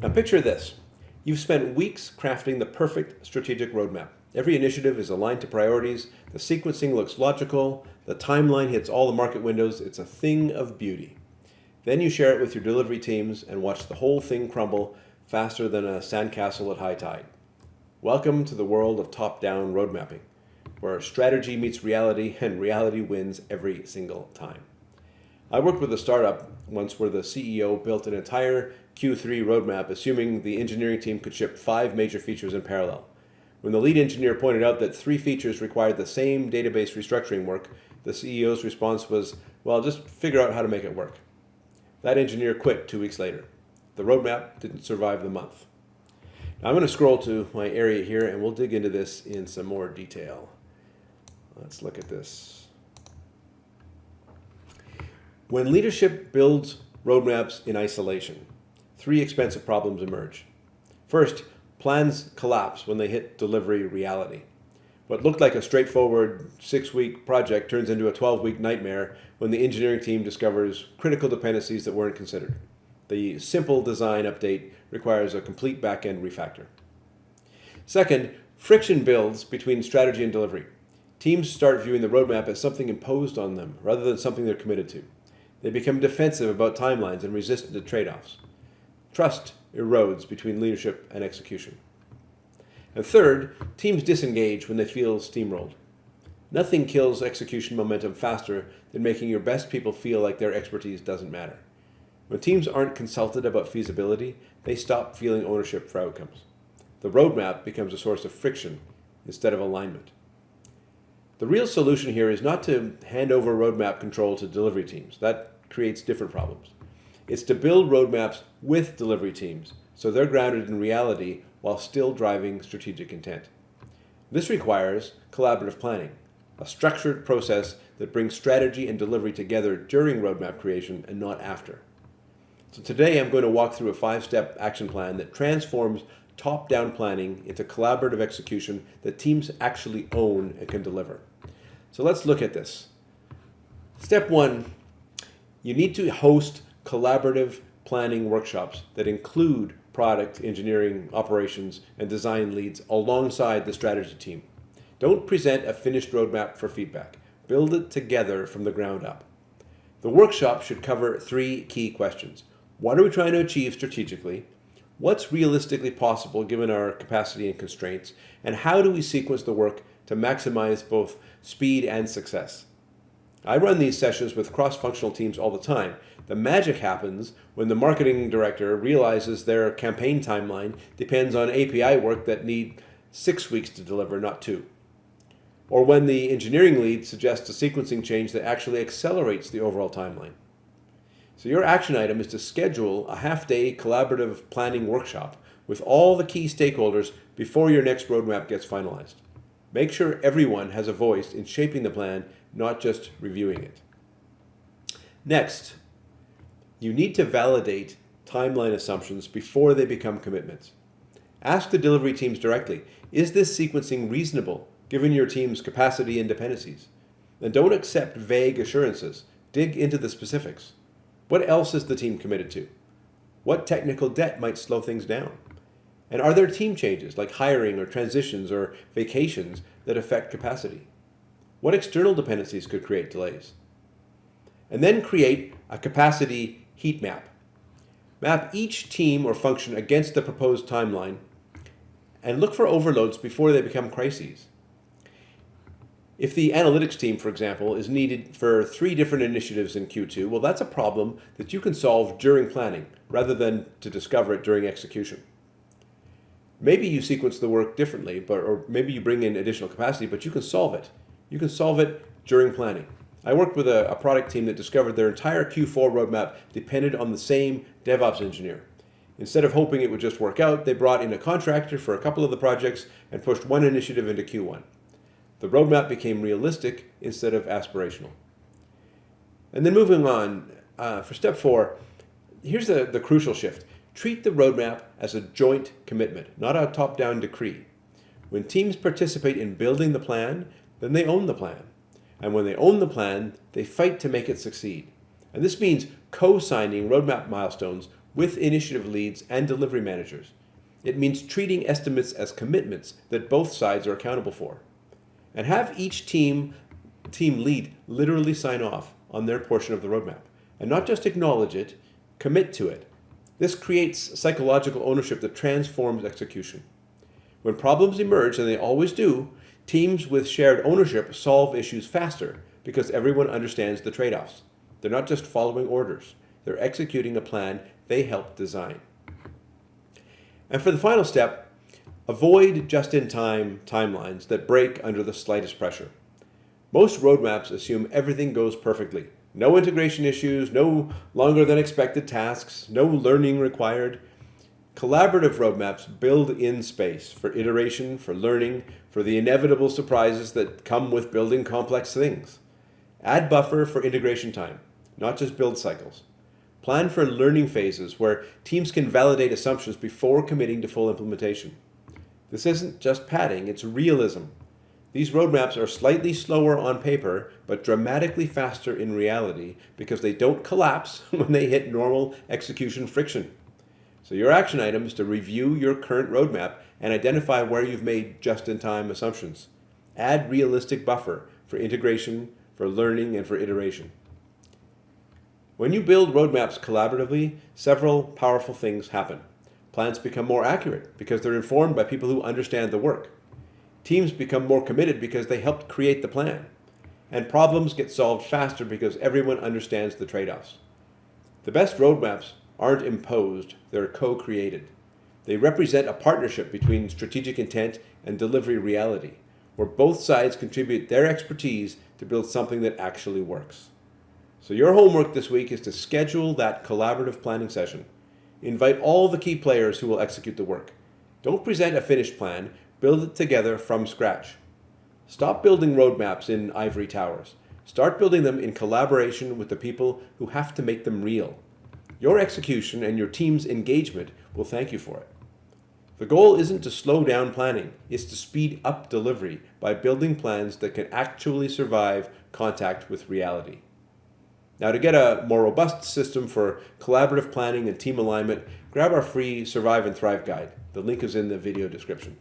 Now picture this. You've spent weeks crafting the perfect strategic roadmap. Every initiative is aligned to priorities, the sequencing looks logical, the timeline hits all the market windows, it's a thing of beauty. Then you share it with your delivery teams and watch the whole thing crumble faster than a sandcastle at high tide. Welcome to the world of top-down road mapping, where strategy meets reality and reality wins every single time. I worked with a startup once where the CEO built an entire Q3 roadmap assuming the engineering team could ship 5 major features in parallel. When the lead engineer pointed out that 3 features required the same database restructuring work, the CEO's response was, well, just figure out how to make it work. That engineer quit 2 weeks later. The roadmap didn't survive the month. Now I'm going to scroll to my area here and we'll dig into this in some more detail. Let's look at this. When leadership builds roadmaps in isolation, 3 expensive problems emerge. First, plans collapse when they hit delivery reality. What looked like a straightforward 6-week project turns into a 12-week nightmare when the engineering team discovers critical dependencies that weren't considered. The simple design update requires a complete back-end refactor. Second, friction builds between strategy and delivery. Teams start viewing the roadmap as something imposed on them rather than something they're committed to. They become defensive about timelines and resistant to trade-offs. Trust erodes between leadership and execution. And third, teams disengage when they feel steamrolled. Nothing kills execution momentum faster than making your best people feel like their expertise doesn't matter. When teams aren't consulted about feasibility, they stop feeling ownership for outcomes. The roadmap becomes a source of friction instead of alignment. The real solution here is not to hand over roadmap control to delivery teams. That creates different problems. It's to build roadmaps with delivery teams so they're grounded in reality while still driving strategic intent. This requires collaborative planning, a structured process that brings strategy and delivery together during roadmap creation and not after. So today I'm going to walk through a 5-step action plan that transforms top-down planning into collaborative execution that teams actually own and can deliver. So let's look at this. Step 1, you need to host collaborative planning workshops that include product, engineering, operations, and design leads alongside the strategy team. Don't present a finished roadmap for feedback. Build it together from the ground up. The workshop should cover 3 key questions. What are we trying to achieve strategically? What's realistically possible given our capacity and constraints? And how do we sequence the work to maximize both speed and success? I run these sessions with cross-functional teams all the time. The magic happens when the marketing director realizes their campaign timeline depends on API work that need 6 weeks to deliver, not 2. Or when the engineering lead suggests a sequencing change that actually accelerates the overall timeline. So your action item is to schedule a half-day collaborative planning workshop with all the key stakeholders before your next roadmap gets finalized. Make sure everyone has a voice in shaping the plan, not just reviewing it. Next, you need to validate timeline assumptions before they become commitments. Ask the delivery teams directly, is this sequencing reasonable given your team's capacity and dependencies? And don't accept vague assurances. Dig into the specifics. What else is the team committed to? What technical debt might slow things down? And are there team changes like hiring or transitions or vacations that affect capacity? What external dependencies could create delays? And then create a capacity heat map. Map each team or function against the proposed timeline and look for overloads before they become crises. If the analytics team, for example, is needed for 3 different initiatives in Q2, well, that's a problem that you can solve during planning rather than to discover it during execution. Maybe you sequence the work differently, or maybe you bring in additional capacity, but you can solve it. You can solve it during planning. I worked with a product team that discovered their entire Q4 roadmap depended on the same DevOps engineer. Instead of hoping it would just work out, they brought in a contractor for a couple of the projects and pushed one initiative into Q1. The roadmap became realistic instead of aspirational. And then moving on, for step 4, here's the crucial shift. Treat the roadmap as a joint commitment, not a top-down decree. When teams participate in building the plan, then they own the plan. And when they own the plan, they fight to make it succeed. And this means co-signing roadmap milestones with initiative leads and delivery managers. It means treating estimates as commitments that both sides are accountable for. And have each team lead literally sign off on their portion of the roadmap. And not just acknowledge it, commit to it. This creates psychological ownership that transforms execution. When problems emerge, and they always do, teams with shared ownership solve issues faster because everyone understands the trade-offs. They're not just following orders. They're executing a plan they helped design. And for the final step, avoid just-in-time timelines that break under the slightest pressure. Most roadmaps assume everything goes perfectly. No integration issues, no longer than expected tasks, no learning required. Collaborative roadmaps build in space for iteration, for learning, for the inevitable surprises that come with building complex things. Add buffer for integration time, not just build cycles. Plan for learning phases where teams can validate assumptions before committing to full implementation. This isn't just padding, it's realism. These roadmaps are slightly slower on paper, but dramatically faster in reality because they don't collapse when they hit normal execution friction. So your action item is to review your current roadmap and identify where you've made just-in-time assumptions. Add realistic buffer for integration, for learning, and for iteration. When you build roadmaps collaboratively, several powerful things happen. Plans become more accurate because they're informed by people who understand the work. Teams become more committed because they helped create the plan. And problems get solved faster because everyone understands the trade-offs. The best roadmaps aren't imposed, they're co-created. They represent a partnership between strategic intent and delivery reality, where both sides contribute their expertise to build something that actually works. So your homework this week is to schedule that collaborative planning session. Invite all the key players who will execute the work. Don't present a finished plan, build it together from scratch. Stop building roadmaps in ivory towers. Start building them in collaboration with the people who have to make them real. Your execution and your team's engagement will thank you for it. The goal isn't to slow down planning, it's to speed up delivery by building plans that can actually survive contact with reality. Now, to get a more robust system for collaborative planning and team alignment, grab our free Survive and Thrive guide. The link is in the video description.